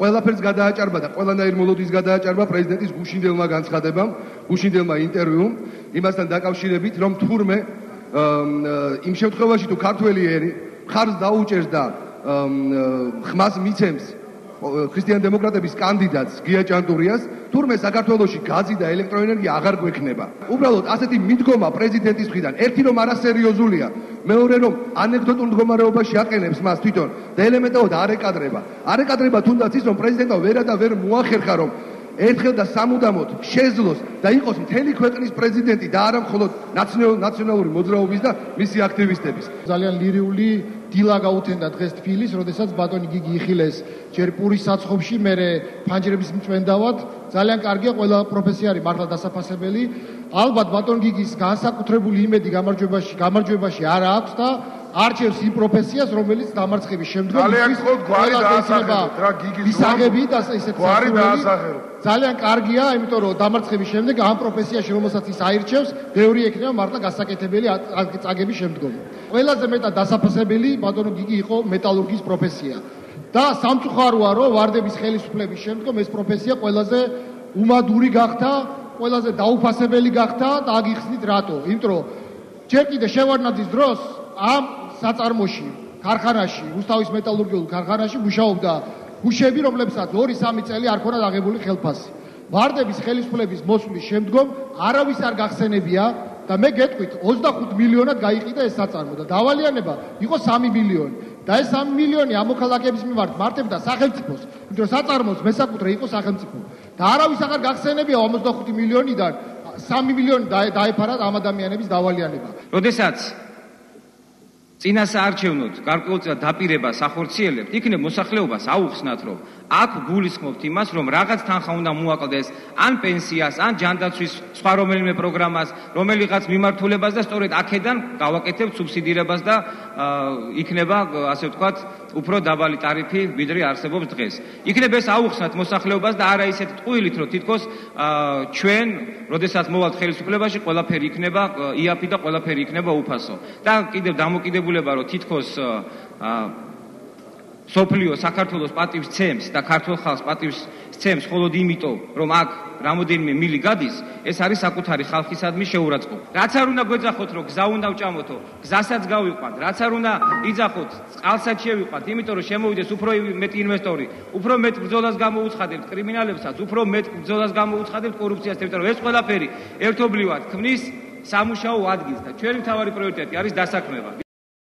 ყველაფერს გადააჭარბა და ყველანაირ მოლოდის გადააჭარბა პრეზიდენტის გუშინდელმა განცხადებამ, გუშინდელმა ინტერვიუმ, იმასთან დაკავშირებით, რომ თურმე იმ შემთხვევაში თუ ქართველი ერი მხარს დაუჭერს და ხმას მიცემს ქრისტიან-დემოკრატების კანდიდატს გია ჭანტურიას, თურმე საქართველოში გაზი და ელექტროენერგია აღარ გვექნება. უბრალოდ ასეთი მიდგომა პრეზიდენტის მხრიდან, ერთი რომ არასერიოზულია, მეორე რომ ანეკდოტურ მდგომარეობაში აყენებს მას თვითონ და ელემენტარულად არეკადრება თუნდაც ის რომ პრეზიდენტმა ვერა და ვერ მოახერხა რომ ერთხელ და სამუდამოდ შეძლოს და იყოს მთელი ქვეყნის პრეზიდენტი და არა მხოლოდ ნაციონალური მოძრაობის და მისი აქტივისტების. ძალიან ლირიული დილა გაუთენდა დღეს თბილის, როდესაც ბატონი გიგი იხილეს ჯერ პურის საცხობში, მერე ფანჯრების მწვენდავად. ძალიან კარგია, ყველა პროფესია არის მართლა დასაფასებელი. ალბათ ბატონ გიგის განსაკუთრებული იმედი გამარჯვებაში არ აქვს და არჩევს იმ პროფესიას, რომელიც დამარცხების შემდგომ ისაღები და ესეთ ძალიან კარგია, იმიტომ რომ დამარცხების შემდეგ ამ პროფესიაში, რომელსაც ის აირჩევს, ბევრი ექნება მართლა გასაკეთებელი წაგების შემდგომ. ყველაზე მეტად დასაფასებელი ბატონო გიგი იყო მეტალურგის პროფესია. და სამწუხაროა, რომ ვარდების ხელისუფლების შემდგომ ეს პროფესია ყველაზე უმადური გახდა, ყველაზე დაუფასებელი გახდა და აგიხსნით რატო? იმიტომ რომ ჯერ კიდე შევარდნაძის დროს ამ საწარმოში, ქარხანაში, რუსთავის მეტალურგიულ ქარხანაში მუშაობდა გუშები, რომლებსაც 2-3 წელი არ ქონათ აღებული ხელფასი. ვარდების ხელისუფლების მოსვლის შემდგომ არავის არ გახსენებია და მე გეტყვით 25 მილიონად გაიყიდა ეს საწარმო და დავალიანება იყო 3 მილიონი. და ეს 3 მილიონი ამოქალაქეების მიმართ მართებდა სახელმწიფოს, იმიტომ რომ საწარმოს მესაკუთრე იყო სახელმწიფო. და არავის აღარ გახსენებია 55 მილიონიდან 3 მილიონი დაეფარა ამ ადამიანების დავალიანება. როდესაც წინასაარჩევნოდ გარკვეულწილად დაპირებას ახორციელებთ, იქნებ მოსახლეობას აუხსნათ, რომ აქ გულისხმობთ იმას, რომ რაღაც თანხა უნდა მოაკლდეს ან პენსიას, ან ჯანდაცვის სხვა რომელიმე პროგრამას, რომელიღაც მიმართულებას და სწორედ აქედან გავაკეთებთ სუბსიდირებას და იქნება, ასე ვთქვათ, უფრო დაბალი ტარიფი, ვიდრე არსებობს დღეს. იქნებ ეს აუხსნათ მოსახლეობას და არა ისეთ ტყუილით, რომ თითქოს ჩვენ, როდესაც მოვალთ ხელისუფლებაში, ყველაფერი იქნება იაფი და ყველაფერი იქნება უფასო. და კიდევ დამოკიდებულება, რომ თითქოს სოფლიო საქართველოს პატივს ცემს და ქართულ ხალხს პატივს ცემს მხოლოდ იმიტომ, რომ აქ რამოდენიმე მილი გადის, ეს არის საკუთარი ხალხისადმი შეურაცხყოფა. რაც არ უნდა გვეძახოთ, რომ გზა უნდა ვჭამოთო, გზასაც გავიყვანთ, რაც არ უნდა იძახოთ, წყალსაც შევიყვანთ, იმიტომ რომ შემოვიდეს უფრო მეტი ინვესტორი, უფრო მეტ ბრძოლას გამოუცხადებთ კრიმინალებსაც, უფრო მეტ ბრძოლას გამოუცხადებთ კორუფციას, იმიტომ რომ ეს ყველაფერი ერთობლივად ქმნის სამუშაო ადგილს და ჩვენი მთავარი პრიორიტეტი არის დასაქმება.